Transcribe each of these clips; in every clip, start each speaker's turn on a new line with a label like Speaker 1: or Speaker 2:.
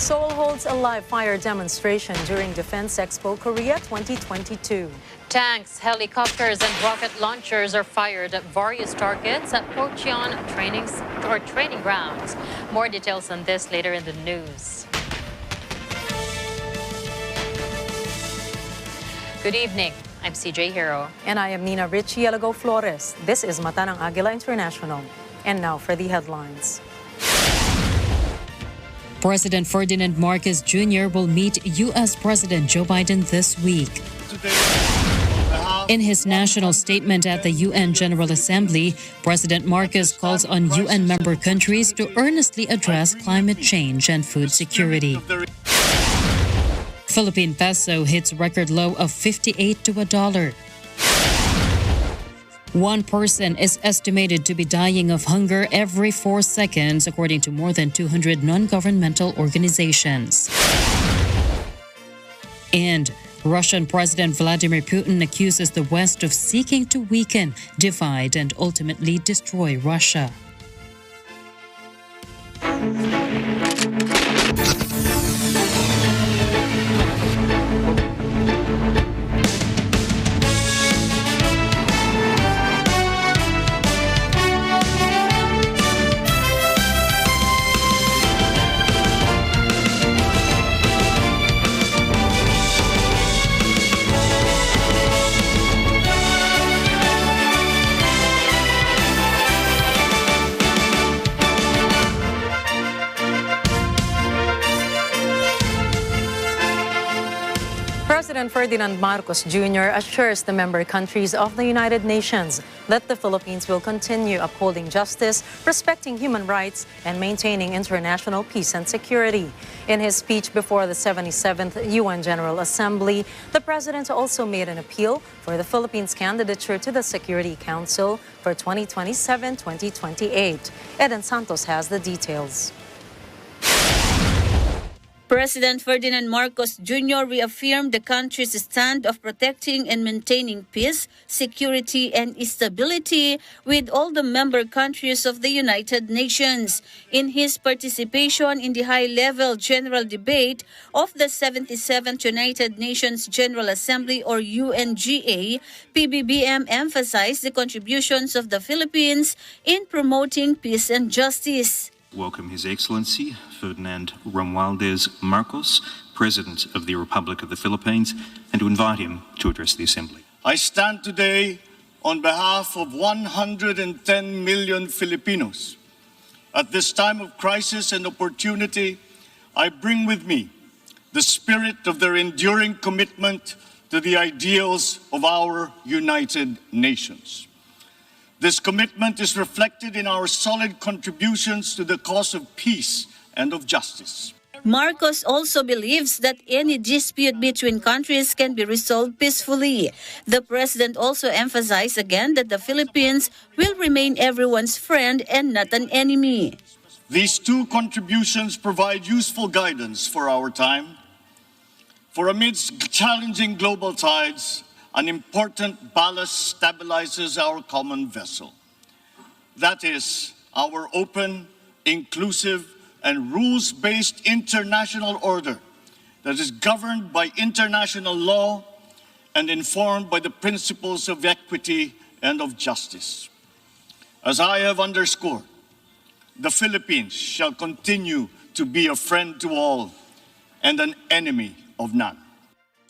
Speaker 1: Seoul holds a live fire demonstration during Defense Expo Korea 2022.
Speaker 2: Tanks, helicopters, and rocket launchers are fired at various targets at Pocheon training grounds. More details on this later in the news. Good evening. I'm CJ Hero.
Speaker 1: And I am Nina Richie Elago Flores. This is Mata ng Agila International. And now for the headlines.
Speaker 3: President Ferdinand Marcos Jr. will meet U.S. President Joe Biden this week. In his national statement at the UN General Assembly, President Marcos calls on UN member countries to earnestly address climate change and food security. Philippine peso hits record low of 58 to $1. One person is estimated to be dying of hunger every 4 seconds, according to more than 200 non-governmental organizations. And Russian President Vladimir Putin accuses the West of seeking to weaken, divide, and ultimately destroy Russia.
Speaker 1: President Ferdinand Marcos Jr. assures the member countries of the United Nations that the Philippines will continue upholding justice, respecting human rights, and maintaining international peace and security. In his speech before the 77th UN General Assembly, the president also made an appeal for the Philippines' candidature to the Security Council for 2027-2028. Eden Santos has the details.
Speaker 4: President Ferdinand Marcos Jr. reaffirmed the country's stand of protecting and maintaining peace, security, and stability with all the member countries of the United Nations. In his participation in the high-level general debate of the 77th United Nations General Assembly or UNGA, PBBM emphasized the contributions of the Philippines in promoting peace and justice.
Speaker 5: Welcome His Excellency Ferdinand Romualdez Marcos, President of the Republic of the Philippines, and to invite him to address the Assembly.
Speaker 6: I stand today on behalf of 110 million Filipinos. At this time of crisis and opportunity, I bring with me the spirit of their enduring commitment to the ideals of our United Nations. This commitment is reflected in our solid contributions to the cause of peace and of justice.
Speaker 4: Marcos also believes that any dispute between countries can be resolved peacefully. The president also emphasized again that the Philippines will remain everyone's friend and not an enemy.
Speaker 6: These two contributions provide useful guidance for our time. For amidst challenging global tides, an important ballast stabilizes our common vessel. That is our open, inclusive, and rules-based international order that is governed by international law and informed by the principles of equity and of justice. As I have underscored, the Philippines shall continue to be a friend to all and an enemy of none.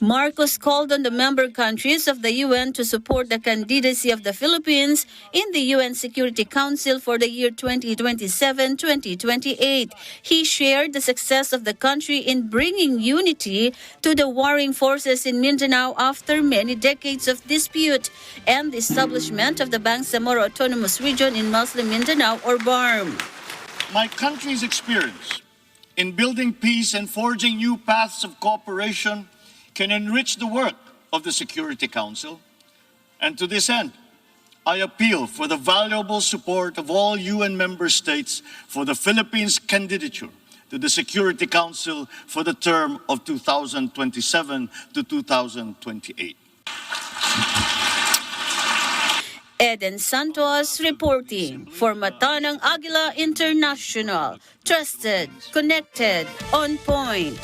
Speaker 4: Marcos called on the member countries of the UN to support the candidacy of the Philippines in the UN Security Council for the year 2027-2028. He shared the success of the country in bringing unity to the warring forces in Mindanao after many decades of dispute and the establishment of the Bangsamoro Autonomous Region in Muslim Mindanao or BARM.
Speaker 6: My country's experience in building peace and forging new paths of cooperation can enrich the work of the Security Council. And to this end, I appeal for the valuable support of all UN member states for the Philippines' candidature to the Security Council for the term of 2027 to 2028.
Speaker 4: Eden Santos reporting for Matanang Agila International. Trusted, connected, on point.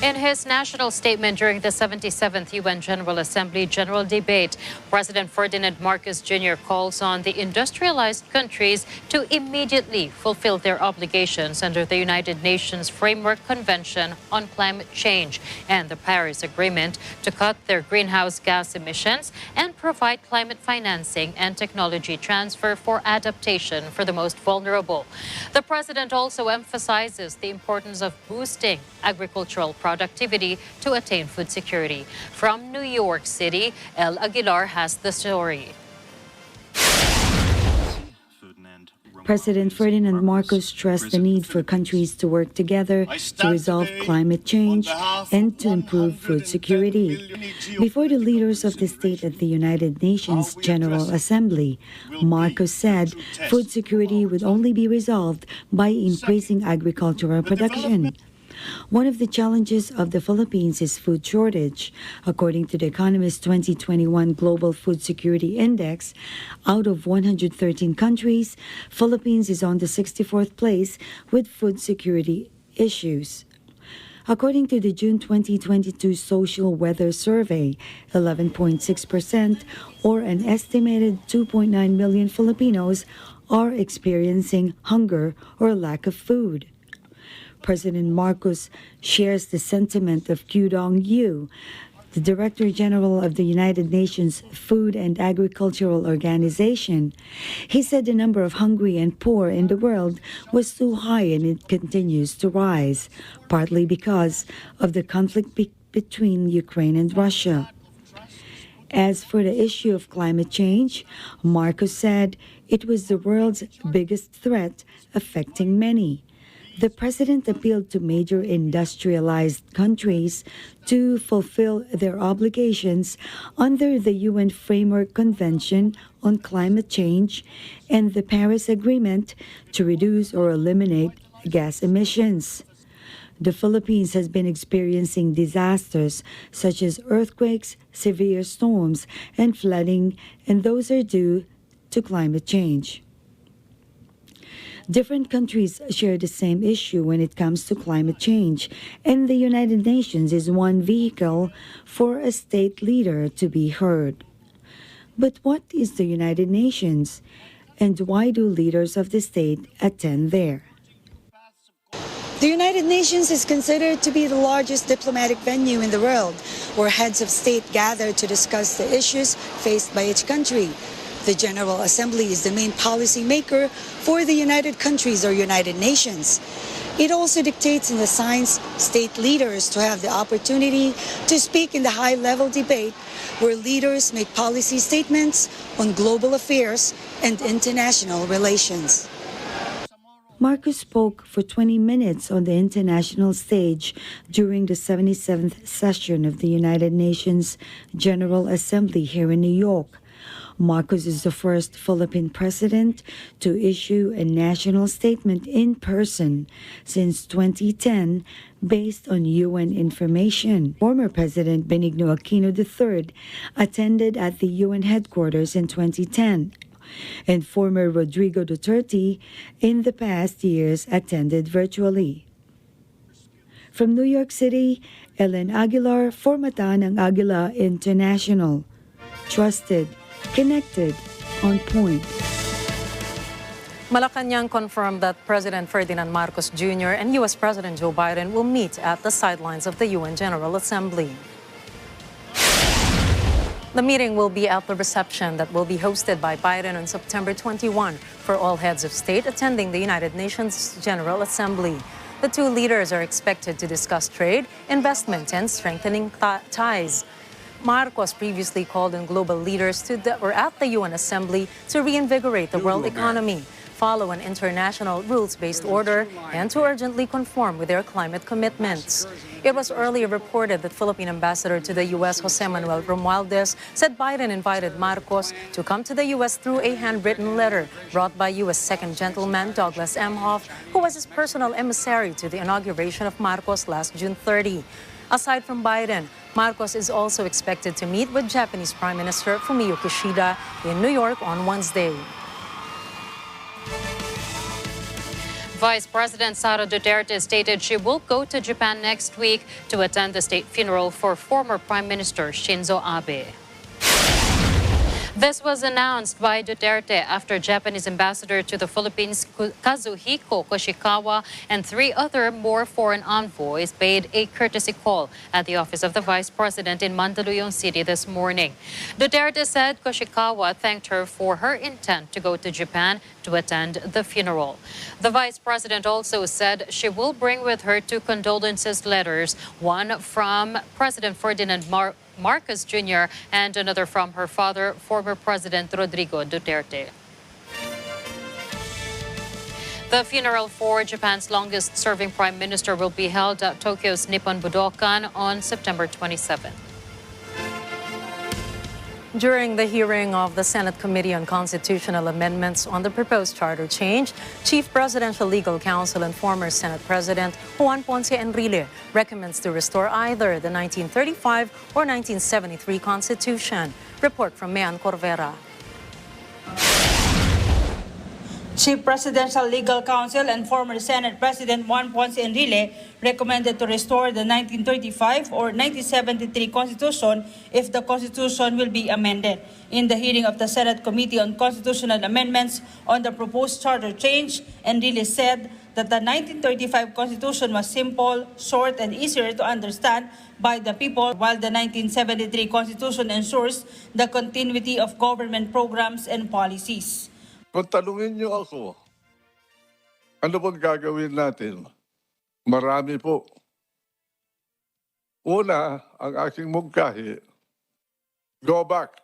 Speaker 2: In his national statement during the 77th UN General Assembly General Debate, President Ferdinand Marcos Jr. calls on the industrialized countries to immediately fulfill their obligations under the United Nations Framework Convention on Climate Change and the Paris Agreement to cut their greenhouse gas emissions and provide climate financing and technology transfer for adaptation for the most vulnerable. The president also emphasizes the importance of boosting agricultural productivity to attain food security. From New York City, El Aguilar has the story.
Speaker 7: President Ferdinand Marcos stressed the need for countries to work together to resolve climate change and to improve food security. Before the leaders of the state at the United Nations General Assembly, Marcos said food security would only be resolved by increasing agricultural production. One of the challenges of the Philippines is food shortage. According to the Economist 2021 Global Food Security Index, out of 113 countries, Philippines is on the 64th place with food security issues. According to the June 2022 Social Weather Survey, 11.6%, or an estimated 2.9 million Filipinos, are experiencing hunger or lack of food. President Marcos shares the sentiment of Kyu Dong-yu, the Director General of the United Nations Food and Agricultural Organization. He said the number of hungry and poor in the world was too high and it continues to rise, partly because of the conflict between Ukraine and Russia. As for the issue of climate change, Marcos said it was the world's biggest threat affecting many. The president appealed to major industrialized countries to fulfill their obligations under the UN Framework Convention on Climate Change and the Paris Agreement to reduce or eliminate gas emissions. The Philippines has been experiencing disasters such as earthquakes, severe storms, and flooding, and those are due to climate change. Different countries share the same issue when it comes to climate change, and the United Nations is one vehicle for a state leader to be heard. But what is the United Nations, and why do leaders of the state attend there?
Speaker 8: The United Nations is considered to be the largest diplomatic venue in the world, where heads of state gather to discuss the issues faced by each country. The General Assembly is the main policy maker for the United Countries or United Nations. It also dictates and assigns state leaders to have the opportunity to speak in the high-level debate where leaders make policy statements on global affairs and international relations.
Speaker 7: Marcos spoke for 20 minutes on the international stage during the 77th session of the United Nations General Assembly here in New York. Marcos is the first Philippine president to issue a national statement in person since 2010 based on UN information. Former President Benigno Aquino III attended at the UN headquarters in 2010, and former Rodrigo Duterte in the past years attended virtually. From New York City, Ellen Aguilar for Matanang Agila International. Trusted, connected, on point.
Speaker 1: Malacanang confirmed that President Ferdinand Marcos Jr. and U.S. President Joe Biden will meet at the sidelines of the UN General Assembly. The meeting will be at the reception that will be hosted by Biden on September 21 for all heads of state attending the United Nations General Assembly. The two leaders are expected to discuss trade, investment, and strengthening ties. Marcos previously called on global leaders at the UN Assembly to reinvigorate the world economy, follow an international rules-based order, and to urgently conform with their climate commitments. It was earlier reported that Philippine Ambassador to the U.S. Jose Manuel Romualdez said Biden invited Marcos to come to the U.S. through a handwritten letter brought by U.S. Second Gentleman Douglas Emhoff, who was his personal emissary to the inauguration of Marcos last June 30. Aside from Biden, Marcos is also expected to meet with Japanese Prime Minister Fumio Kishida in New York on Wednesday.
Speaker 2: Vice President Sara Duterte stated she will go to Japan next week to attend the state funeral for former Prime Minister Shinzo Abe. This was announced by Duterte after Japanese ambassador to the Philippines, Kazuhiko Koshikawa, and 3 other more foreign envoys paid a courtesy call at the office of the Vice President in Mandaluyong City this morning. Duterte said Koshikawa thanked her for her intent to go to Japan to attend the funeral. The Vice President also said she will bring with her 2 condolences letters, one from President Ferdinand Marcos Jr. and another from her father, former President Rodrigo Duterte. The funeral for Japan's longest-serving prime minister will be held at Tokyo's Nippon Budokan on September 27.
Speaker 1: During the hearing of the Senate Committee on Constitutional Amendments on the proposed charter change, Chief Presidential Legal Counsel and former Senate President Juan Ponce Enrile recommends to restore either the 1935 or 1973 Constitution. Report from Mean Corvera.
Speaker 9: Chief Presidential Legal Counsel and former Senate President Juan Ponce Enrile recommended to restore the 1935 or 1973 Constitution if the Constitution will be amended. In the hearing of the Senate Committee on Constitutional Amendments on the proposed charter change, Enrile said that the 1935 Constitution was simple, short, and easier to understand by the people, while the 1973 Constitution ensures the continuity of government programs and policies.
Speaker 10: Kung tanungin niyo ako, ano bang gagawin natin? Marami po. Una, ang aking mungkahi, go back.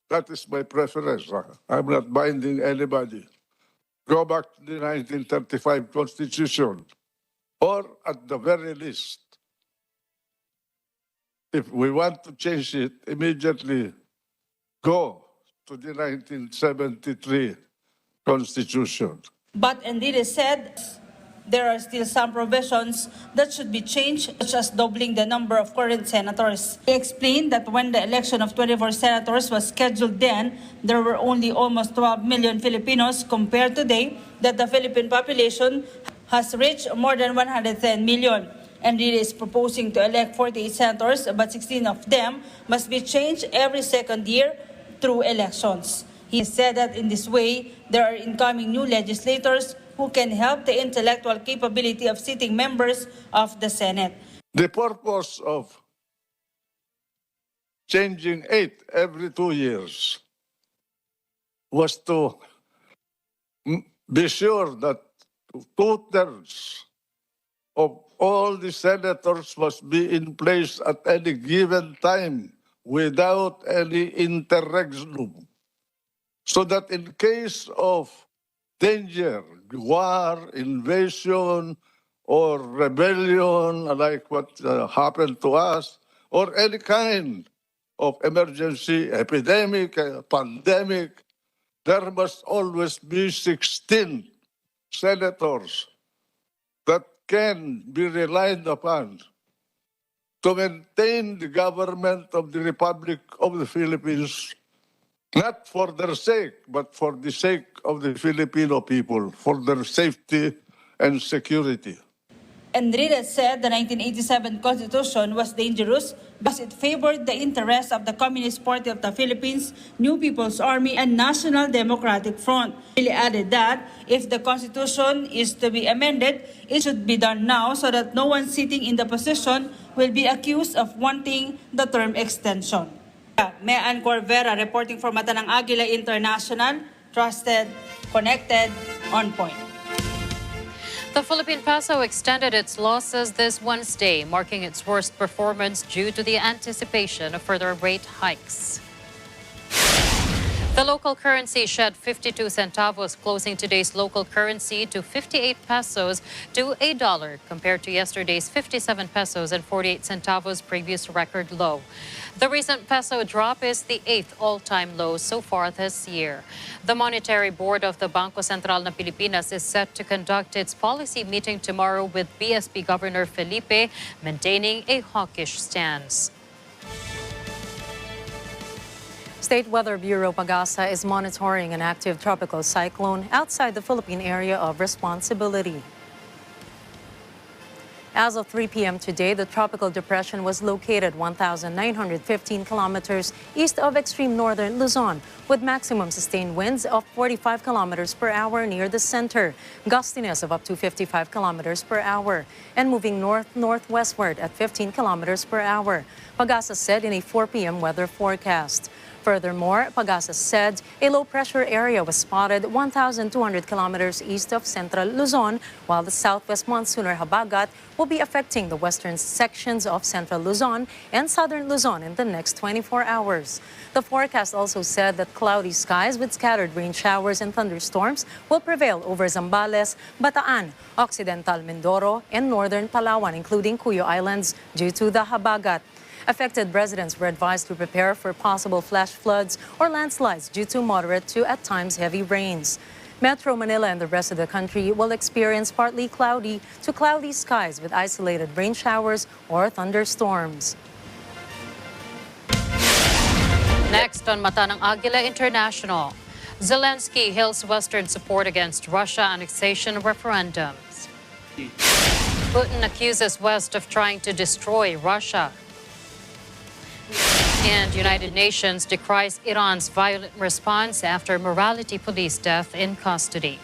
Speaker 10: That is my preference. I'm not binding anybody. Go back to the 1935 Constitution. Or at the very least, if we want to change it, immediately go to the 1973 Constitution.
Speaker 9: But Enrile said there are still some provisions that should be changed, such as doubling the number of current senators. He explained that when the election of 24 senators was scheduled then, there were only almost 12 million Filipinos compared today that the Philippine population has reached more than 110 million. Enrile is proposing to elect 48 senators, but 16 of them must be changed every second year through elections. He said that in this way, there are incoming new legislators who can help the intellectual capability of sitting members of the Senate.
Speaker 10: The purpose of changing 8 every 2 years was to be sure that 2/3 of all the senators must be in place at any given time without any interregnum. So that in case of danger, war, invasion, or rebellion, like what happened to us, or any kind of emergency, epidemic, pandemic, there must always be 16 senators that can be relied upon to maintain the government of the Republic of the Philippines, not for their sake, but for the sake of the Filipino people, for their safety and security.
Speaker 9: Enrile said the 1987 Constitution was dangerous because it favored the interests of the Communist Party of the Philippines, New People's Army, and National Democratic Front. He added that if the Constitution is to be amended, it should be done now so that no one sitting in the position will be accused of wanting the term extension. Mean Corvera reporting for Mata ng Agila International, trusted, connected, on point.
Speaker 2: The Philippine peso extended its losses this Wednesday, marking its worst performance due to the anticipation of further rate hikes. The local currency shed 52 centavos, closing today's local currency to 58 pesos to a dollar, compared to yesterday's 57 pesos and 48 centavos previous record low. The recent peso drop is the 8th all-time low so far this year. The Monetary Board of the Bangko Sentral ng Pilipinas is set to conduct its policy meeting tomorrow with BSP Governor Felipe maintaining a hawkish stance.
Speaker 1: State Weather Bureau Pagasa is monitoring an active tropical cyclone outside the Philippine area of responsibility. As of 3 p.m. today, the tropical depression was located 1,915 kilometers east of extreme northern Luzon, with maximum sustained winds of 45 kilometers per hour near the center, gustiness of up to 55 kilometers per hour, and moving north-northwestward at 15 kilometers per hour, Pagasa said in a 4 p.m. weather forecast. Furthermore, Pagasa said a low-pressure area was spotted 1,200 kilometers east of central Luzon, while the southwest monsoon or habagat will be affecting the western sections of central Luzon and southern Luzon in the next 24 hours. The forecast also said that cloudy skies with scattered rain showers and thunderstorms will prevail over Zambales, Bataan, Occidental Mindoro, and northern Palawan, including Cuyo Islands, due to the habagat. Affected residents were advised to prepare for possible flash floods or landslides due to moderate to, at times, heavy rains. Metro Manila and the rest of the country will experience partly cloudy to cloudy skies with isolated rain showers or thunderstorms.
Speaker 2: Next on Mata ng Agila International, Zelensky hails Western support against Russia annexation referendums. Putin accuses West of trying to destroy Russia. And United Nations decries Iran's violent response after morality police death in custody.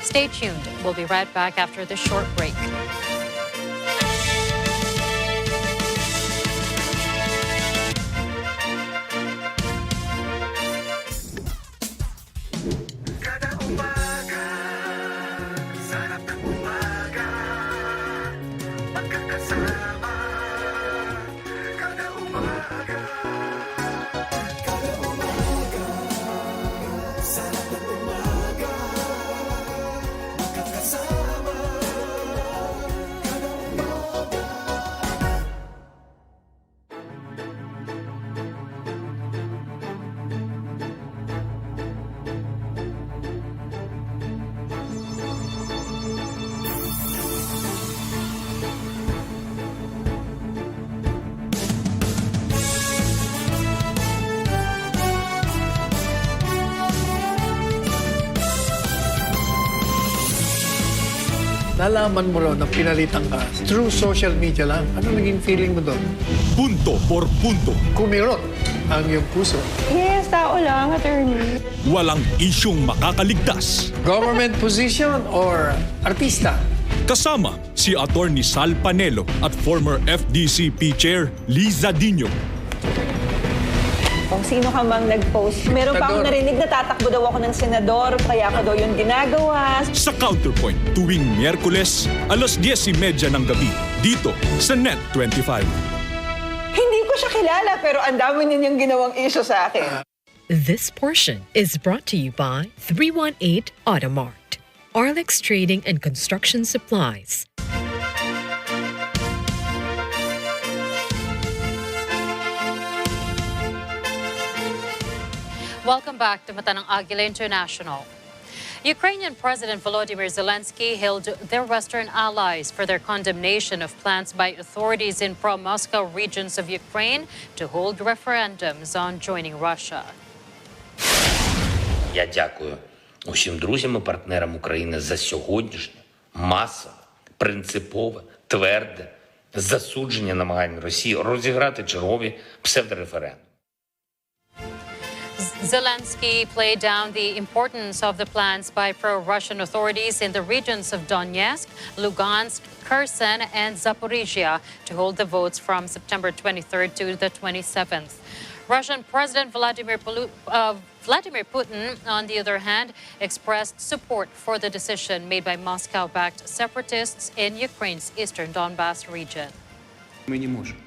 Speaker 2: Stay tuned. We'll be right back after this short break.
Speaker 11: Nalaman mo raw na pinalitan ka through social media lang. Ano naging feeling mo doon?
Speaker 12: Punto por punto.
Speaker 11: Kumirot ang iyong puso.
Speaker 13: Yes, tao lang, attorney.
Speaker 12: Walang isyong makakaligtas.
Speaker 11: Government position or artista?
Speaker 12: Kasama si Attorney Sal Panelo at former FDCP Chair Liza Dino.
Speaker 13: Kung sino ka mang nag-post. Meron pa akong narinig na tatakbo daw ako ng senador, kaya ako daw yung ginagawa.
Speaker 12: Sa Counterpoint, tuwing Miyerkules, alas 10:30 ng gabi, dito sa Net 25.
Speaker 13: Hindi ko siya kilala, pero ang dami ninyang ginawang issue sa akin.
Speaker 14: This portion is brought to you by 318 Automart, Arlex Trading and Construction Supplies.
Speaker 2: Welcome back to Mata ng Agila International. Ukrainian President Volodymyr Zelensky hailed their Western allies for their condemnation of plans by authorities in pro-Moscow regions of Ukraine to hold referendums on joining Russia.
Speaker 15: Я дякую усім друзям і партнерам України за сьогоднішнє масове, принципове, тверде засудження намагань Росії розіграти чергові псевдореферендуми.
Speaker 2: Zelensky played down the importance of the plans by pro-Russian authorities in the regions of Donetsk, Lugansk, Kherson, and Zaporizhia to hold the votes from September 23rd to the 27th. Russian President Vladimir Putin, on the other hand, expressed support for the decision made by Moscow-backed separatists in Ukraine's eastern Donbas region.
Speaker 16: Мы не можем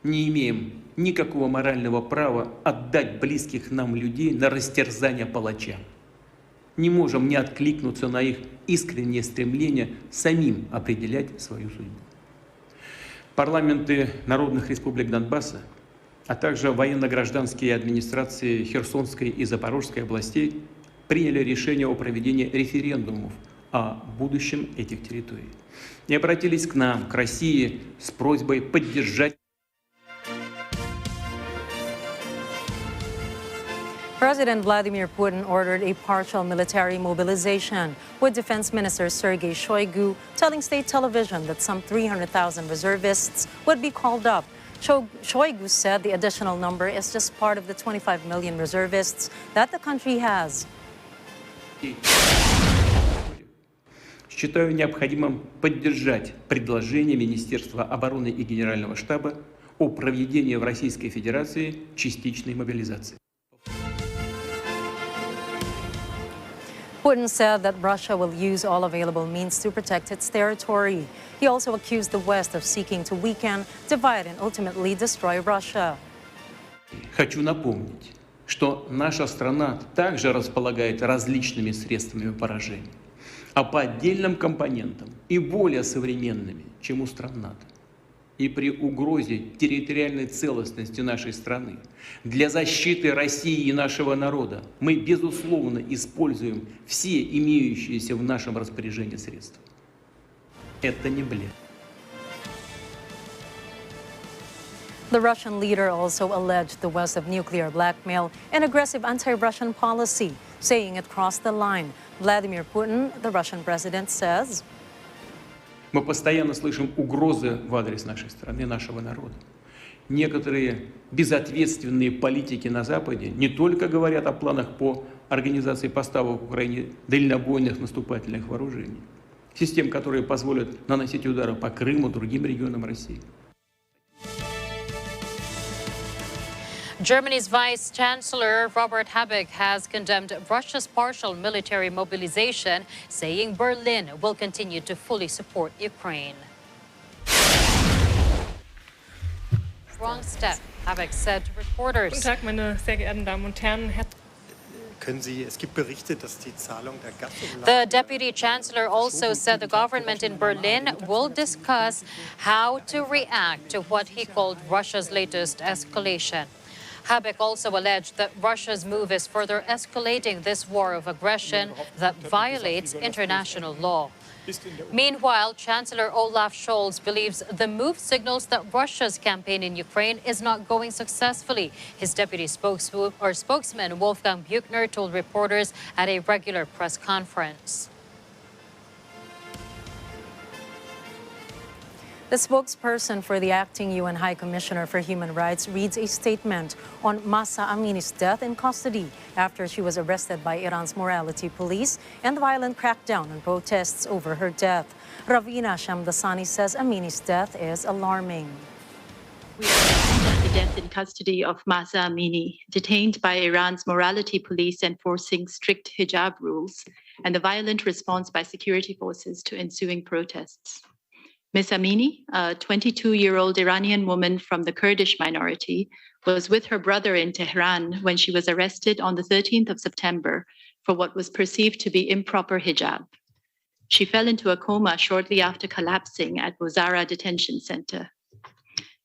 Speaker 16: не имеем никакого морального права отдать близких нам людей на растерзание палачам. Не можем не откликнуться на их искреннее стремление самим определять свою судьбу. Парламенты народных республик Донбасса, а также военно-гражданские администрации Херсонской и Запорожской областей приняли решение о проведении референдумов о будущем этих территорий и обратились к нам, к России, с просьбой поддержать.
Speaker 1: President Vladimir Putin ordered a partial military mobilization, with Defense Minister Sergei Shoigu telling state television that some 300,000 reservists would be called up. Shoigu said the additional number is just part of the 25 million reservists that the country has.
Speaker 16: Считаю необходимым поддержать предложение Министерства обороны и Генерального штаба о проведении в Российской Федерации частичной мобилизации.
Speaker 1: Putin said that Russia will use all available means to protect its territory. He also accused the West of seeking to weaken, divide, and ultimately destroy Russia.
Speaker 16: Хочу напомнить, что наша страна также располагает различными средствами поражения, а по отдельным компонентам и более современными, чем у стран НАТО. И при угрозе территориальной целостности нашей страны для защиты России и нашего народа мы, безусловно, используем все имеющиеся в нашем распоряжении средства. Это не блеф.
Speaker 1: The Russian leader also alleged the West of nuclear blackmail and aggressive anti-Russian policy, saying it crossed the line. Vladimir Putin, the Russian president, says,
Speaker 16: Мы постоянно слышим угрозы в адрес нашей страны, нашего народа. Некоторые безответственные политики на Западе не только говорят о планах по организации поставок в Украине дальнобойных наступательных вооружений, систем, которые позволят наносить удары по Крыму, другим регионам России.
Speaker 2: Germany's Vice Chancellor Robert Habeck has condemned Russia's partial military mobilization, saying Berlin will continue to fully support Ukraine. Wrong step, Habeck said to reporters.
Speaker 17: Guten Tag, meine sehr geehrten Damen und Herren.
Speaker 2: The deputy chancellor also said the government in Berlin will discuss how to react to what he called Russia's latest escalation. Habeck also alleged that Russia's move is further escalating this war of aggression that violates international law. Meanwhile, Chancellor Olaf Scholz believes the move signals that Russia's campaign in Ukraine is not going successfully. His deputy spokesman Wolfgang Buchner told reporters at a regular press conference.
Speaker 1: The spokesperson for the acting UN High Commissioner for Human Rights reads a statement on Mahsa Amini's death in custody after she was arrested by Iran's morality police and the violent crackdown on protests over her death. Ravina Shamdasani says Amini's death is alarming.
Speaker 18: We are the death in custody of Mahsa Amini, detained by Iran's morality police enforcing strict hijab rules, and the violent response by security forces to ensuing protests. Ms. Amini, a 22-year-old Iranian woman from the Kurdish minority, was with her brother in Tehran when she was arrested on the 13th of September for what was perceived to be improper hijab. She fell into a coma shortly after collapsing at Bozara Detention Center.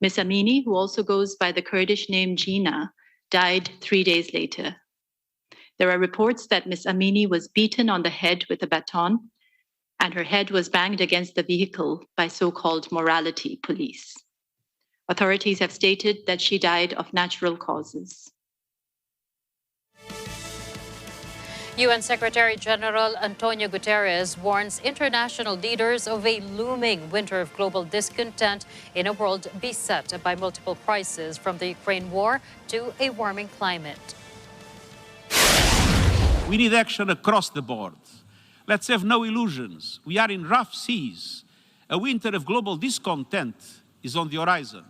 Speaker 18: Ms. Amini, who also goes by the Kurdish name Gina, died 3 days later. There are reports that Ms. Amini was beaten on the head with a baton, and her head was banged against the vehicle by so-called morality police. Authorities have stated that she died of natural causes.
Speaker 2: UN Secretary General Antonio Guterres warns international leaders of a looming winter of global discontent in a world beset by multiple crises, from the Ukraine war to a warming climate.
Speaker 19: We need action across the board. Let's have no illusions. We are in rough seas. A winter of global discontent is on the horizon.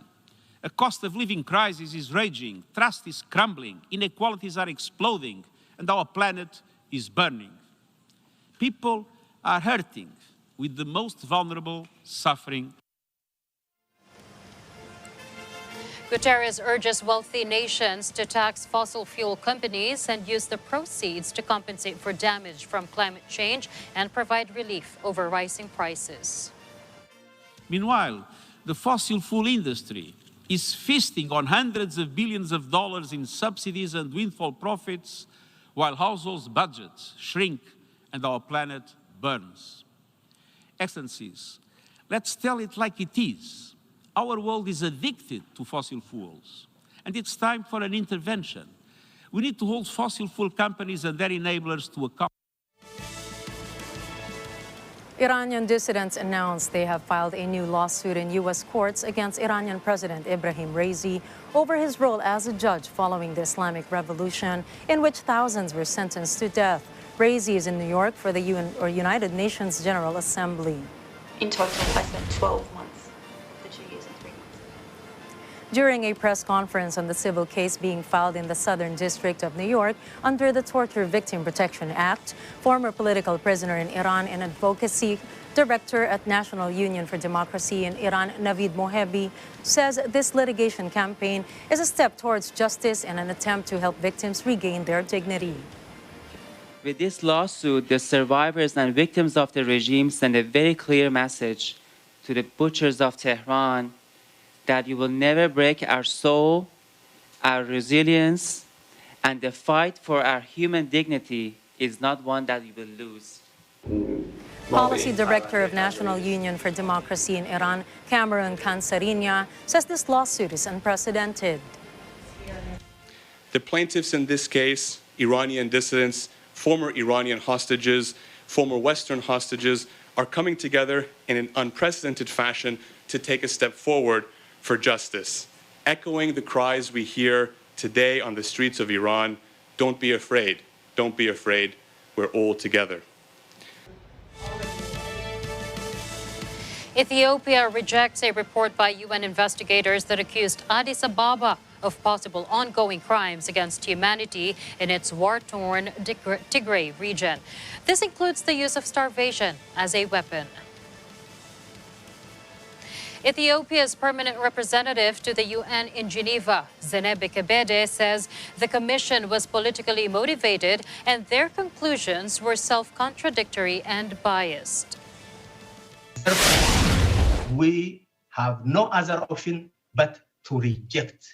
Speaker 19: A cost of living crisis is raging. Trust is crumbling. Inequalities are exploding. And our planet is burning. People are hurting, with the most vulnerable suffering.
Speaker 2: Guterres urges wealthy nations to tax fossil fuel companies and use the proceeds to compensate for damage from climate change and provide relief over rising prices.
Speaker 19: Meanwhile, the fossil fuel industry is feasting on hundreds of billions of dollars in subsidies and windfall profits, while households' budgets shrink and our planet burns. Excellencies, let's tell it like it is. Our world is addicted to fossil fuels, and it's time for an intervention. We need to hold fossil fuel companies and their enablers to account.
Speaker 1: Iranian dissidents announced they have filed a new lawsuit in U.S. courts against Iranian President Ibrahim Raisi over his role as a judge following the Islamic Revolution, in which thousands were sentenced to death. Raisi is in New York for the United Nations General Assembly.
Speaker 18: In total, I spent 12 months.
Speaker 1: During a press conference on the civil case being filed in the Southern District of New York under the Torture Victim Protection Act, former political prisoner in Iran and advocacy director at National Union for Democracy in Iran, Navid Mohebi, says this litigation campaign is a step towards justice and an attempt to help victims regain their dignity.
Speaker 20: With this lawsuit, the survivors and victims of the regime send a very clear message to the butchers of Tehran that you will never break our soul, our resilience, and the fight for our human dignity is not one that you will lose.
Speaker 1: Policy Director of National Union for Democracy in Iran, Cameron Kansarinya, says this lawsuit is unprecedented.
Speaker 21: The plaintiffs in this case, Iranian dissidents, former Iranian hostages, former Western hostages, are coming together in an unprecedented fashion to take a step forward for justice, echoing the cries we hear today on the streets of Iran, don't be afraid, we're all together.
Speaker 2: Ethiopia rejects a report by UN investigators that accused Addis Ababa of possible ongoing crimes against humanity in its war-torn Tigray region. This includes the use of starvation as a weapon. Ethiopia's permanent representative to the UN in Geneva, Zenebe Kebede, says the commission was politically motivated and their conclusions were self-contradictory and biased.
Speaker 22: We have no other option but to reject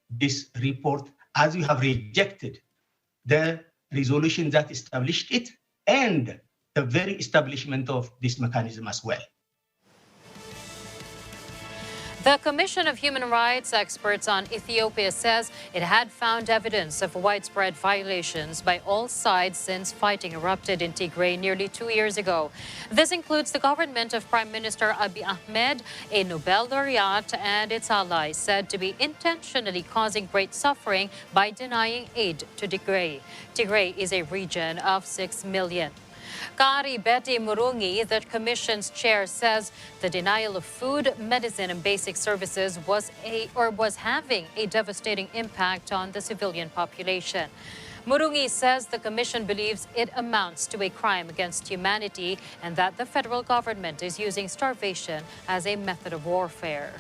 Speaker 22: this report, as we have rejected the resolution that established it and the very establishment of this mechanism as well.
Speaker 2: The Commission of Human Rights experts on Ethiopia says it had found evidence of widespread violations by all sides since fighting erupted in Tigray nearly 2 years ago. This includes the government of Prime Minister Abiy Ahmed, a Nobel laureate, and its allies said to be intentionally causing great suffering by denying aid to Tigray. Tigray is a region of 6 million. Kari Betty Murungi, the commission's chair, says the denial of food, medicine, and basic services was having a devastating impact on the civilian population. Murungi says the commission believes it amounts to a crime against humanity and that the federal government is using starvation as a method of warfare.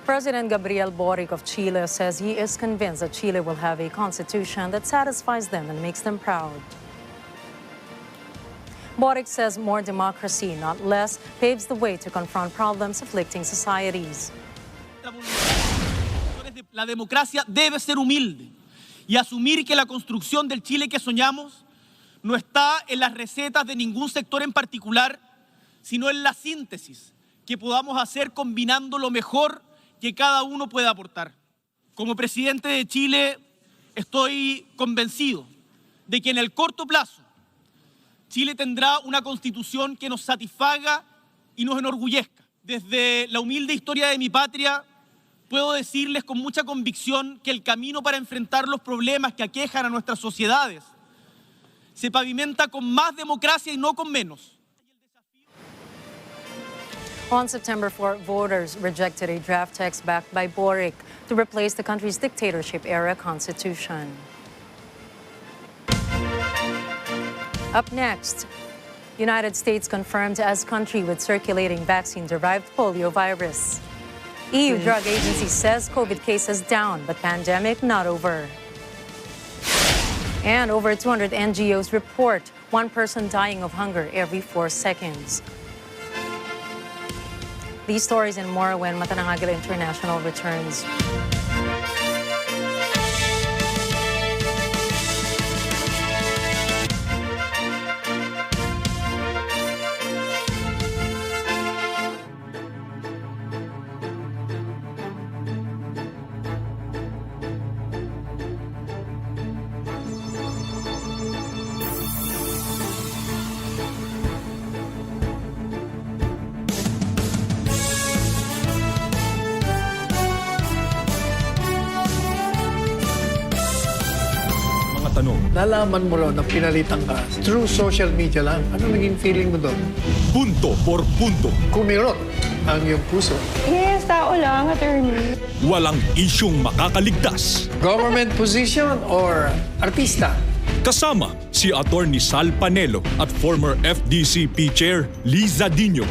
Speaker 2: President Gabriel Boric of Chile says he is convinced that Chile will have a constitution that satisfies them and makes them proud. Boric says more democracy, not less, paves the way to confront problems afflicting societies.
Speaker 23: La democracia debe ser humilde y asumir que la construcción del Chile que soñamos no está en las recetas de ningún sector en particular, sino en la síntesis que podamos hacer combinando lo mejor que cada uno pueda aportar. Como presidente de Chile, estoy convencido de que en el corto plazo Chile tendrá una constitución que nos satisfaga y nos enorgullezca. Desde la humilde historia de mi patria, puedo decirles con mucha convicción que el camino para enfrentar los problemas que aquejan a nuestras sociedades se pavimenta con más democracia y no con menos.
Speaker 1: On September 4, voters rejected a draft text backed by Boric to replace the country's dictatorship-era constitution. Up next, United States confirmed as country with circulating vaccine-derived polio virus. EU Drug Agency says COVID cases down, but pandemic not over. And over 200 NGOs report one person dying of hunger every 4 seconds. These stories and more when Mata ng Agila International returns.
Speaker 11: Nalaman mo raw na pinalitan ka through social media lang. Ano naging feeling mo doon?
Speaker 12: Punto por punto.
Speaker 11: Kumirot ang iyong puso.
Speaker 13: Yes, tao lang, attorney.
Speaker 12: Walang isyung makakaligtas.
Speaker 11: Government position or artista?
Speaker 12: Kasama si Attorney Sal Panelo at former FDCP Chair Liza Dino.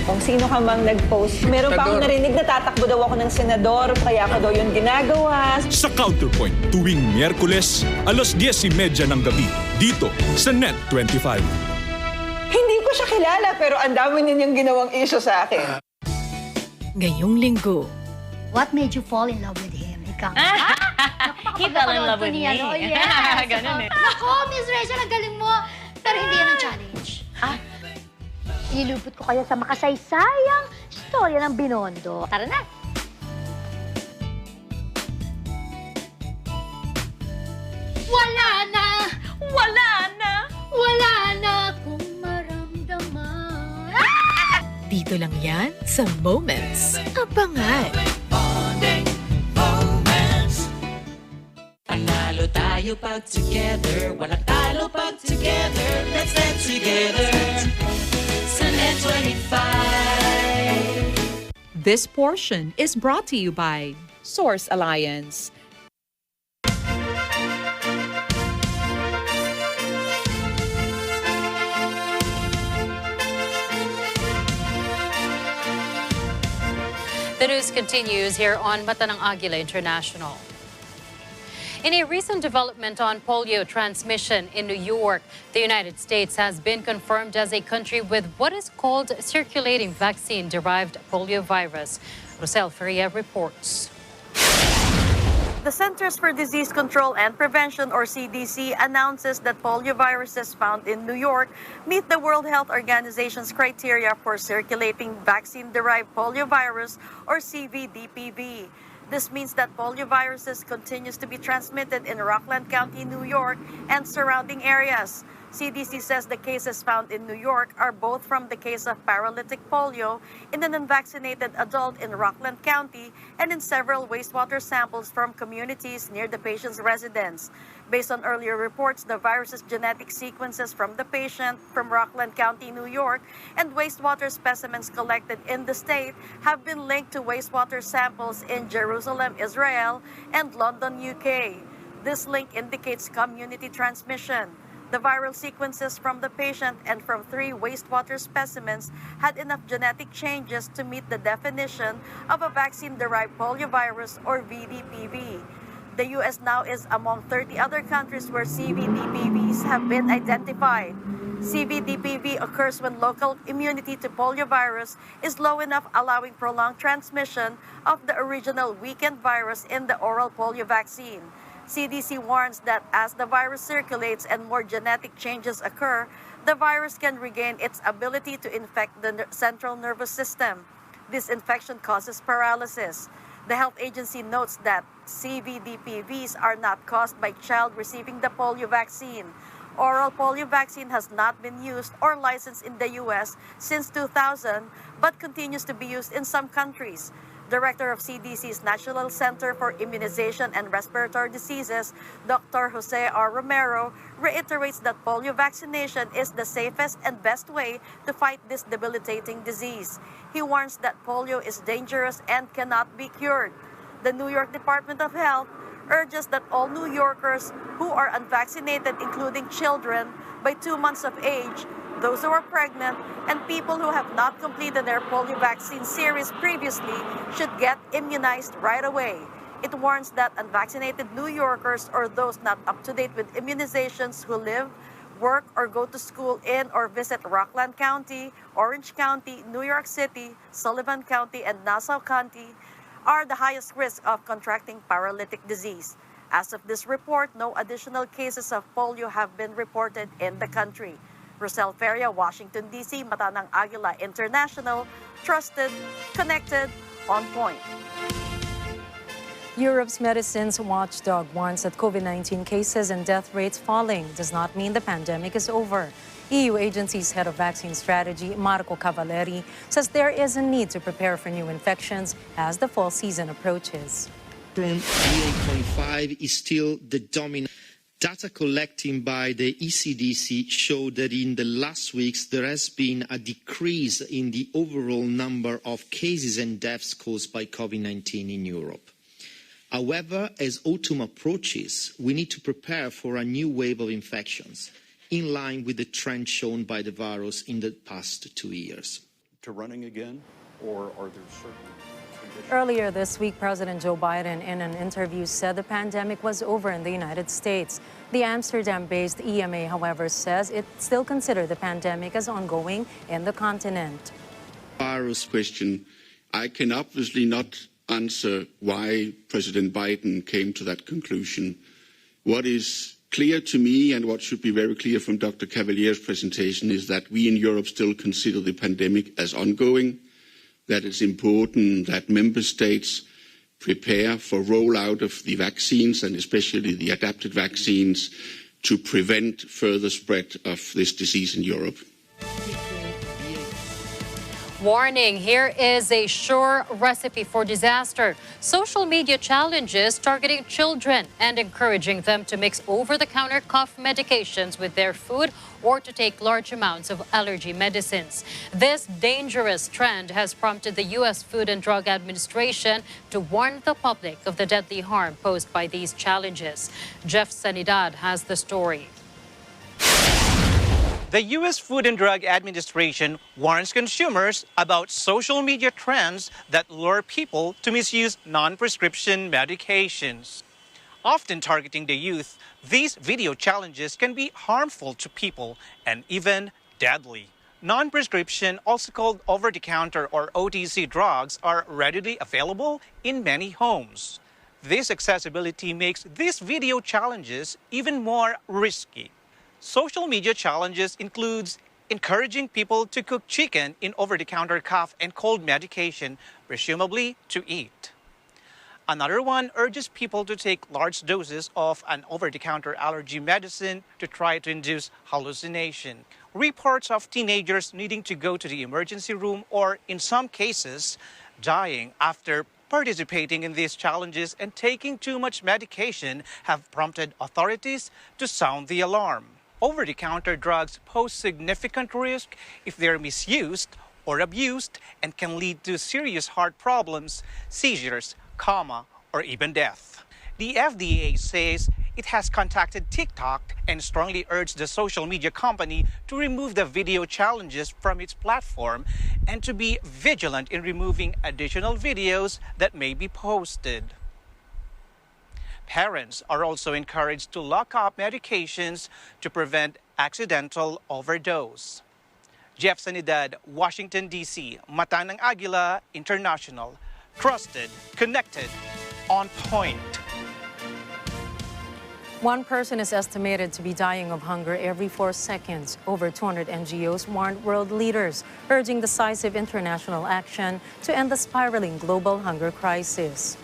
Speaker 13: Kung sino ka mang nag-post, meron pa akong narinig na tatakbo daw ako ng senador, kaya ako daw yun ginagawa.
Speaker 12: Sa Counterpoint, tuwing Miyerkules, alas 10:30 ng gabi, dito sa Net 25.
Speaker 13: Hindi ko siya kilala, pero ang dami niyang ginawang issue sa akin.
Speaker 14: Ngayong linggo.
Speaker 3: What made you fall in love with him? Ikaw.
Speaker 5: He fell in love with me.
Speaker 3: Oh, yes.
Speaker 5: Ganun eh.
Speaker 3: Ako, Miss Rachel, ang galing mo. Pero hindi yan ang challenge. Ililubot ko kayo sa makasaysayang storya ng Binondo. Tara na! Wala na! Wala na! Wala na akong maramdaman!
Speaker 14: Dito lang yan sa Moments. Abangan!
Speaker 6: Panalo tayo pag together, walang talo pag together. Let's get together. Net 25.
Speaker 24: This portion is brought to you by Source Alliance.
Speaker 2: The news continues here on Mata ng Agila International. In a recent development on polio transmission in New York, the United States has been confirmed as a country with what is called circulating vaccine-derived poliovirus. Rosel Feria reports.
Speaker 25: The Centers for Disease Control and Prevention, or CDC, announces that polioviruses found in New York meet the World Health Organization's criteria for circulating vaccine-derived poliovirus, or CVDPV. This means that polioviruses continues to be transmitted in Rockland County, New York, and surrounding areas. CDC says the cases found in New York are both from the case of paralytic polio in an unvaccinated adult in Rockland County and in several wastewater samples from communities near the patient's residence. Based on earlier reports, the virus's genetic sequences from the patient from Rockland County, New York, and wastewater specimens collected in the state have been linked to wastewater samples in Jerusalem, Israel, and London, UK. This link indicates community transmission. The viral sequences from the patient and from 3 wastewater specimens had enough genetic changes to meet the definition of a vaccine-derived poliovirus, or VDPV. The U.S. now is among 30 other countries where CVDPVs have been identified. CVDPV occurs when local immunity to poliovirus is low enough, allowing prolonged transmission of the original weakened virus in the oral polio vaccine. CDC warns that as the virus circulates and more genetic changes occur, the virus can regain its ability to infect the central nervous system. This infection causes paralysis. The health agency notes that CVDPVs are not caused by child receiving the polio vaccine. Oral polio vaccine has not been used or licensed in the U.S. since 2000, but continues to be used in some countries. Director of CDC's National Center for Immunization and Respiratory Diseases, Dr. Jose R. Romero, reiterates that polio vaccination is the safest and best way to fight this debilitating disease. He warns that polio is dangerous and cannot be cured. The New York Department of Health urges that all New Yorkers who are unvaccinated, including children by 2 months of age, those who are pregnant, and people who have not completed their polio vaccine series previously should get immunized right away. It warns that unvaccinated New Yorkers or those not up to date with immunizations who live, work, or go to school in or visit Rockland County, Orange County, New York City, Sullivan County, and Nassau County are the highest risk of contracting paralytic disease. As of this report, no additional cases of polio have been reported in the country. Rosel Feria, Washington, D.C., mata ng Agila International, trusted, connected, on point.
Speaker 1: Europe's medicines watchdog warns that COVID-19 cases and death rates falling does not mean the pandemic is over. EU agency's head of vaccine strategy, Marco Cavalleri, says there is a need to prepare for new infections as the fall season approaches.
Speaker 4: BA.5 is still the dominant. Data collected by the ECDC show that in the last weeks there has been a decrease in the overall number of cases and deaths caused by COVID-19 in Europe. However, as autumn approaches, we need to prepare for a new wave of infections, in line with the trend shown by the virus in the past 2 years.
Speaker 7: To running again, or are there certain conditions?
Speaker 1: Earlier this week, President Joe Biden, in an interview, said the pandemic was over in the United States. The Amsterdam-based EMA, however, says it still considers the pandemic as ongoing in the continent.
Speaker 8: Virus question, I can obviously not answer why President Biden came to that conclusion. What is clear to me, and what should be very clear from Dr. Cavalier's presentation, is that we in Europe still consider the pandemic as ongoing, that it's important that member states prepare for rollout of the vaccines, and especially the adapted vaccines, to prevent further spread of this disease in Europe.
Speaker 2: Warning, here is a sure recipe for disaster. Social media challenges targeting children and encouraging them to mix over-the-counter cough medications with their food or to take large amounts of allergy medicines. This dangerous trend has prompted the U.S. Food and Drug Administration to warn the public of the deadly harm posed by these challenges. Jeff Sanidad has the story.
Speaker 9: The U.S. Food and Drug Administration warns consumers about social media trends that lure people to misuse non-prescription medications. Often targeting the youth, these video challenges can be harmful to people and even deadly. Non-prescription, also called over-the-counter or OTC drugs, are readily available in many homes. This accessibility makes these video challenges even more risky. Social media challenges includes encouraging people to cook chicken in over-the-counter cough and cold medication, presumably to eat. Another one urges people to take large doses of an over-the-counter allergy medicine to try to induce hallucination. Reports of teenagers needing to go to the emergency room or, in some cases, dying after participating in these challenges and taking too much medication have prompted authorities to sound the alarm. Over-the-counter drugs pose significant risk if they're misused or abused and can lead to serious heart problems, seizures, coma, or even death. The FDA says it has contacted TikTok and strongly urged the social media company to remove the video challenges from its platform and to be vigilant in removing additional videos that may be posted. Parents are also encouraged to lock up medications to prevent accidental overdose. Jeff Sanidad, Washington, D.C., mata ng Agila International. Trusted, connected, on point.
Speaker 1: One person is estimated to be dying of hunger every 4 seconds. Over 200 NGOs warned world leaders, urging decisive international action to end the spiraling global hunger crisis.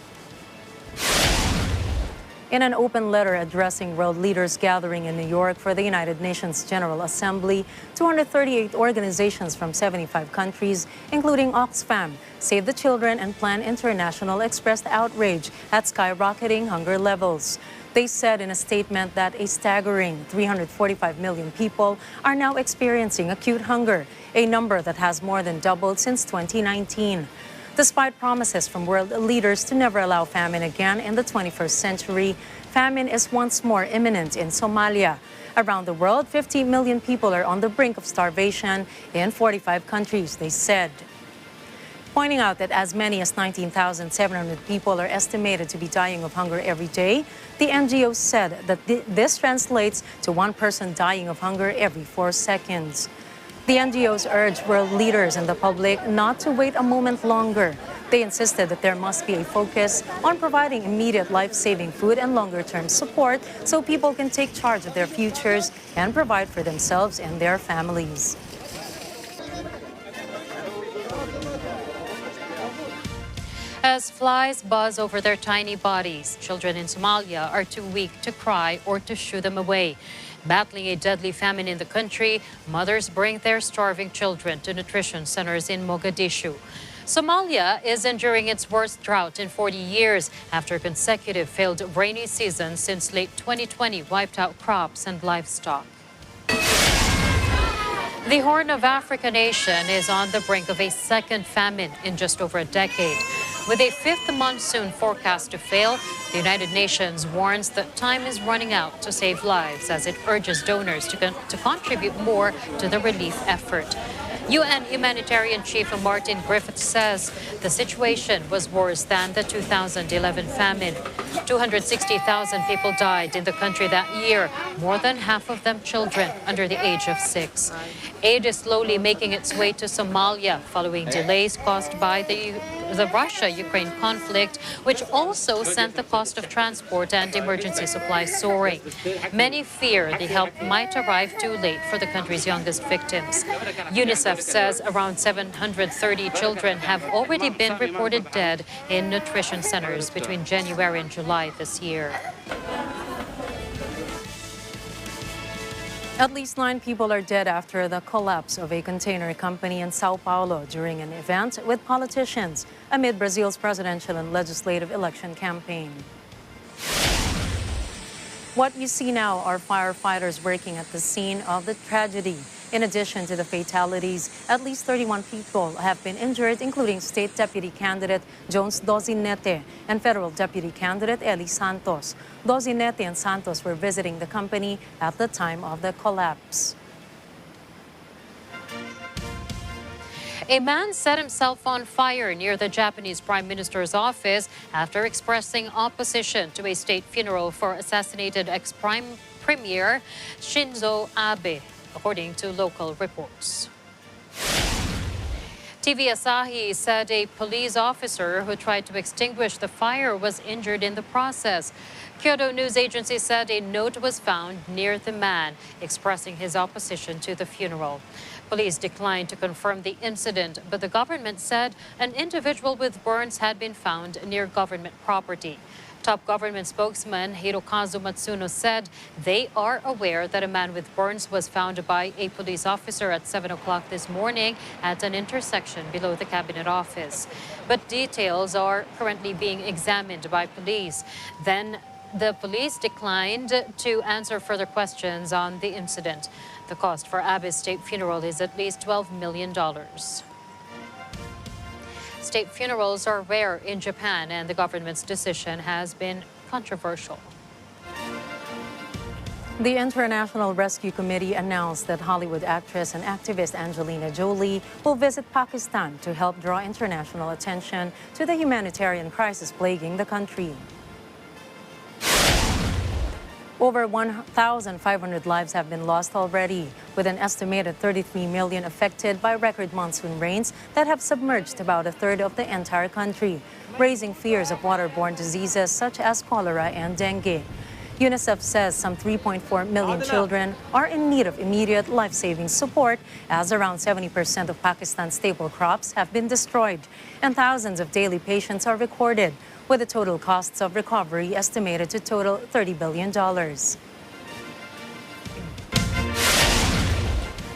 Speaker 1: In an open letter addressing world leaders gathering in New York for the United Nations General Assembly, 238 organizations from 75 countries, including Oxfam, Save the Children, and Plan International, expressed outrage at skyrocketing hunger levels. They said in a statement that a staggering 345 million people are now experiencing acute hunger, a number that has more than doubled since 2019. Despite promises from world leaders to never allow famine again in the 21st century, famine is once more imminent in Somalia. Around the world, 50 million people are on the brink of starvation in 45 countries, they said. Pointing out that as many as 19,700 people are estimated to be dying of hunger every day, the NGO said that this translates to one person dying of hunger every 4 seconds. The NGOs urged world leaders and the public not to wait a moment longer. They insisted that there must be a focus on providing immediate life-saving food and longer-term support so people can take charge of their futures and provide for themselves and their families.
Speaker 2: As flies buzz over their tiny bodies, children in Somalia are too weak to cry or to shoo them away. Battling a deadly famine in the country, mothers bring their starving children to nutrition centers in Mogadishu. Somalia is enduring its worst drought in 40 years after consecutive failed rainy seasons since late 2020 wiped out crops and livestock. The Horn of Africa nation is on the brink of a second famine in just over a decade. With a fifth monsoon forecast to fail, the United Nations warns that time is running out to save lives as it urges donors to contribute more to the relief effort. UN Humanitarian Chief Martin Griffiths says the situation was worse than the 2011 famine. 260,000 people died in the country that year, more than half of them children under the age of 6. Aid is slowly making its way to Somalia following delays caused by the Russia-Ukraine conflict, which also sent the cost of transport and emergency supplies soaring. Many fear the help might arrive too late for the country's youngest victims. UNICEF says around 730 children have already been reported dead in nutrition centers between January and July this year.
Speaker 1: At least 9 people are dead after the collapse of a container company in Sao Paulo during an event with politicians amid Brazil's presidential and legislative election campaign. What you see now are firefighters working at the scene of the tragedy. In addition to the fatalities, at least 31 people have been injured, including State Deputy Candidate Jones Dozinete and Federal Deputy Candidate Eli Santos. Dozinete and Santos were visiting the company at the time of the collapse.
Speaker 2: A man set himself on fire near the Japanese Prime Minister's office after expressing opposition to a state funeral for assassinated ex-Prime Premier Shinzo Abe, according to local reports. TV Asahi said a police officer who tried to extinguish the fire was injured in the process. Kyoto News Agency said a note was found near the man expressing his opposition to the funeral. Police declined to confirm the incident, but the government said an individual with burns had been found near government property. Top government spokesman Hirokazu Matsuno said they are aware that a man with burns was found by a police officer at 7 o'clock this morning at an intersection below the cabinet office. But details are currently being examined by police. Then the police declined to answer further questions on the incident. The cost for Abe's state funeral is at least $12 million. State funerals are rare in Japan, and the government's decision has been controversial.
Speaker 1: The International Rescue Committee announced that Hollywood actress and activist Angelina Jolie will visit Pakistan to help draw international attention to the humanitarian crisis plaguing the country. Over 1,500 lives have been lost already, with an estimated 33 million affected by record monsoon rains that have submerged about a third of the entire country, raising fears of waterborne diseases such as cholera and dengue. UNICEF says some 3.4 million children are in need of immediate life-saving support, as around 70% of Pakistan's staple crops have been destroyed, and thousands of daily patients are recorded, with the total costs of recovery estimated to total $30 billion.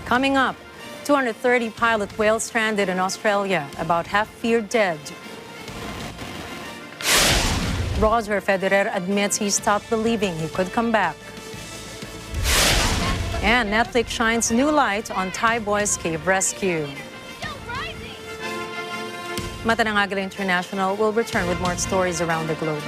Speaker 1: Coming up, 230 pilot whales stranded in Australia, about half feared dead. Roger Federer admits he stopped believing he could come back. And Netflix shines new light on Thai boys' cave rescue. Agila International will return with more stories around the globe.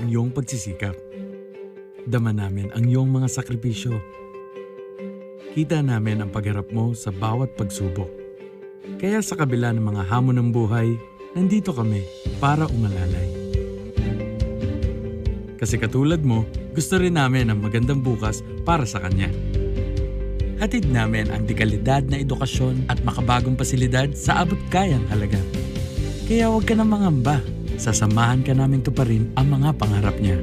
Speaker 10: ang iyong pagsisikap. Dama namin ang iyong mga sakripisyo. Kita namin ang pagharap mo sa bawat pagsubok. Kaya sa kabila ng mga hamon ng buhay, nandito kami para umalalay. Kasi katulad mo, gusto rin namin ang magandang bukas para sa kanya. Hatid namin ang dekalidad na edukasyon at makabagong pasilidad sa abot kayang halaga. Kaya huwag ka na mangamba. Sasamahan ka namin tuparin ang mga pangarap niya.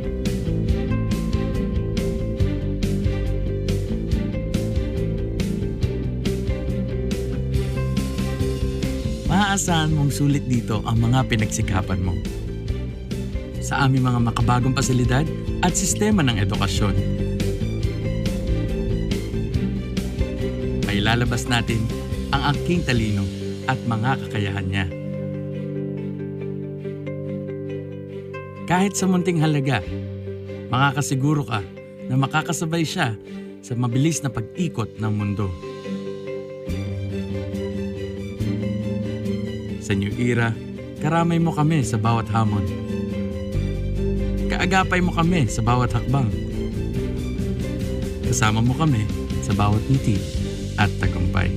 Speaker 10: Maaasahan mong sulit dito ang mga pinagsikapan mo. Sa aming mga makabagong pasilidad at sistema ng edukasyon. Mailalabas natin ang aking talino at mga kakayahan niya. Kahit sa munting halaga, makakasiguro ka na makakasabay siya sa mabilis na pag-ikot ng mundo. Sa new era, karamay mo kami sa bawat hamon. Kaagapay mo kami sa bawat hakbang. Kasama mo kami sa bawat ngiti at tagumpay.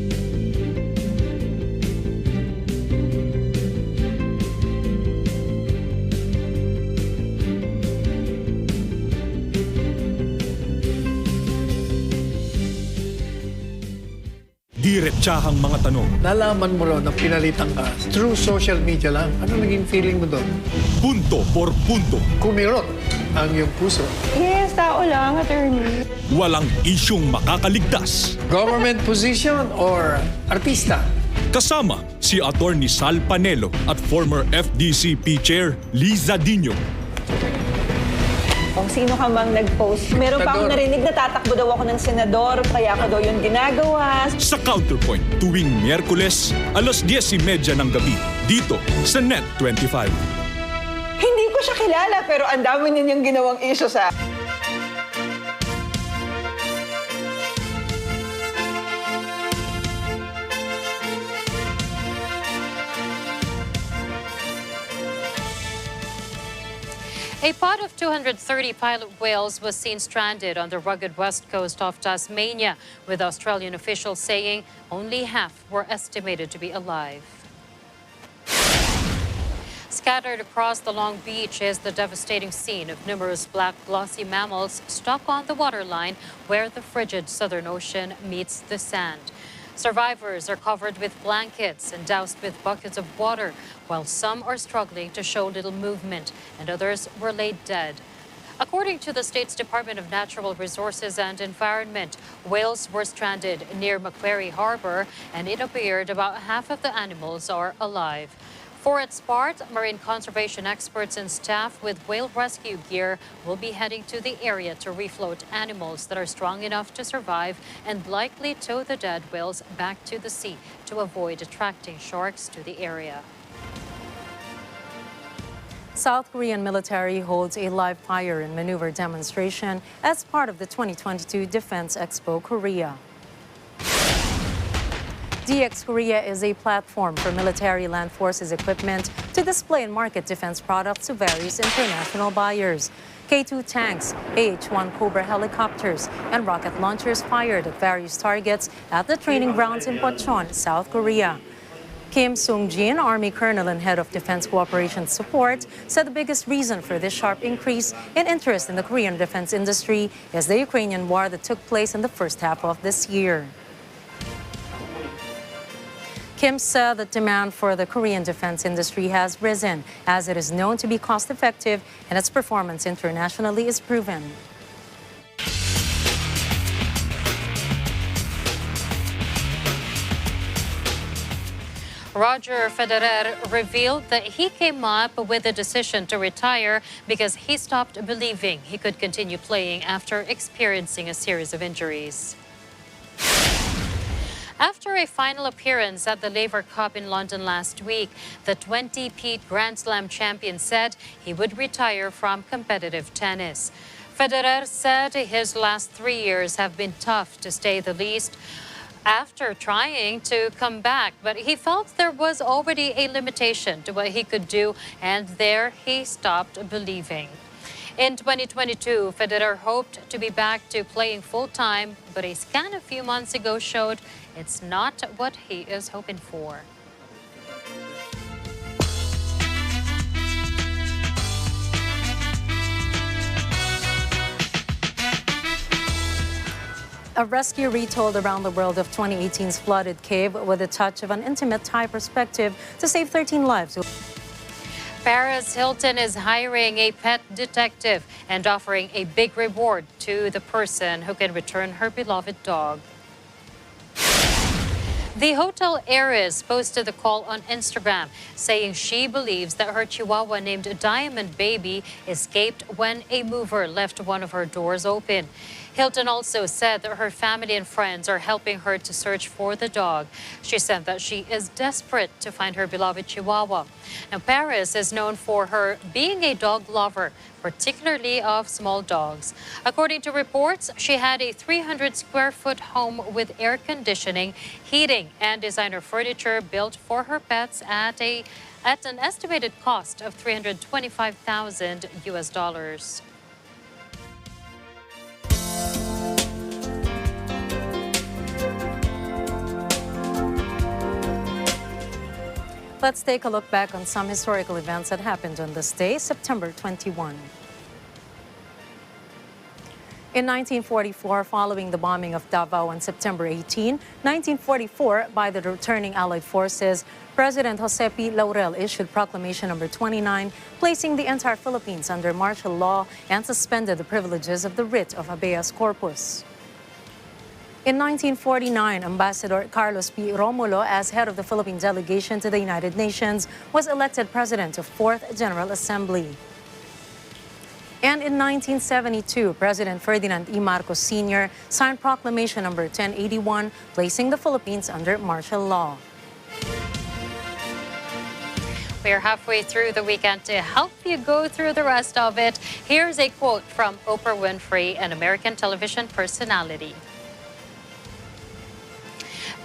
Speaker 12: Diretsahang mga tanong.
Speaker 11: Nalaman mo raw na pinalitan ka through social media lang. Ano naging feeling mo doon?
Speaker 12: Punto por punto.
Speaker 11: Kumirot ang iyong puso.
Speaker 13: Yes, tao lang, attorney.
Speaker 12: Walang isyong makakaligtas.
Speaker 11: Government position or artista?
Speaker 12: Kasama si Attorney Sal Panelo at former FDCP Chair Liza Dino.
Speaker 13: Kung sino ka mang nag-post, meron pa akong narinig na tatakbo daw ako ng senador, kaya ako daw yun ginagawa.
Speaker 12: Sa Counterpoint, tuwing Miyerkules, 10:30 ng gabi, dito sa Net 25.
Speaker 13: Hindi ko siya kilala, pero ang dami ninyang ginawang issue sa...
Speaker 2: A pod of 230 pilot whales was seen stranded on the rugged west coast of Tasmania, with Australian officials saying only half were estimated to be alive. Scattered across the long beach is the devastating scene of numerous black glossy mammals stuck on the waterline where the frigid Southern Ocean meets the sand. Survivors are covered with blankets and doused with buckets of water, while some are struggling to show little movement and others were laid dead. According to the state's Department of Natural Resources and Environment, whales were stranded near Macquarie Harbor, and it appeared about half of the animals are alive. For its part, marine conservation experts and staff with whale rescue gear will be heading to the area to refloat animals that are strong enough to survive and likely tow the dead whales back to the sea to avoid attracting sharks to the area.
Speaker 1: South Korean military holds a live fire and maneuver demonstration as part of the 2022 Defense Expo Korea. DX Korea is a platform for military land forces equipment to display and market defense products to various international buyers. K-2 tanks, AH-1 Cobra helicopters, and rocket launchers fired at various targets at the training grounds in Pocheon, South Korea. Kim Sung-jin, Army Colonel and Head of Defense Cooperation Support, said the biggest reason for this sharp increase in interest in the Korean defense industry is the Ukrainian war that took place in the first half of this year. Kim said that demand for the Korean defense industry has risen, as it is known to be cost-effective and its performance internationally is proven.
Speaker 2: Roger Federer revealed that he came up with the decision to retire because he stopped believing he could continue playing after experiencing a series of injuries. After a final appearance at the Laver Cup in London last week, the 20-peat Grand Slam champion said he would retire from competitive tennis. Federer said his last 3 years have been tough, to say the least, after trying to come back, but he felt there was already a limitation to what he could do, and there he stopped believing. In 2022, Federer hoped to be back to playing full-time, but a scan a few months ago showed it's not what he is hoping for.
Speaker 1: A rescue retold around the world of 2018's flooded cave with a touch of an intimate Thai perspective to save 13 lives.
Speaker 2: Paris Hilton is hiring a pet detective and offering a big reward to the person who can return her beloved dog. The hotel heiress posted a call on Instagram saying she believes that her chihuahua named Diamond Baby escaped when a mover left one of her doors open. Hilton also said that her family and friends are helping her to search for the dog. She said that she is desperate to find her beloved chihuahua. Now, Paris is known for her being a dog lover, particularly of small dogs. According to reports, she had a 300-square-foot home with air conditioning, heating, and designer furniture built for her pets at an estimated cost of $325,000 US.
Speaker 1: Let's take a look back on some historical events that happened on this day, September 21. In 1944, following the bombing of Davao on September 18, 1944, by the returning Allied forces, President Jose P. Laurel issued Proclamation No. 29, placing the entire Philippines under martial law and suspended the privileges of the writ of habeas corpus. In 1949, Ambassador Carlos P. Romulo, as head of the Philippine delegation to the United Nations, was elected president of 4th General Assembly. And in 1972, President Ferdinand E. Marcos Sr. signed Proclamation No. 1081, placing the Philippines under martial law.
Speaker 2: We're halfway through the weekend. To help you go through the rest of it, here's a quote from Oprah Winfrey, an American television personality.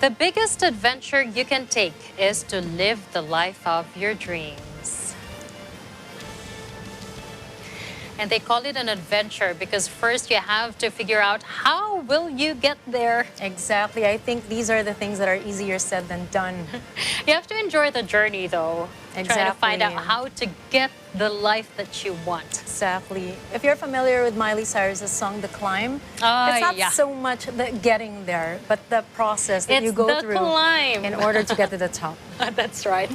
Speaker 2: The biggest adventure you can take is to live the life of your dreams. And they call it an adventure because first you have to figure out how will you get there.
Speaker 1: Exactly. I think these are the things that are easier said than done.
Speaker 2: You have to enjoy the journey, though.
Speaker 1: Exactly.
Speaker 2: Trying to find out how to get the life that you want.
Speaker 1: Exactly. If you're familiar with Miley Cyrus's song, The Climb, it's not so much the getting there, but the process that you go through
Speaker 2: climb.
Speaker 1: in order to get to the top.
Speaker 2: That's right.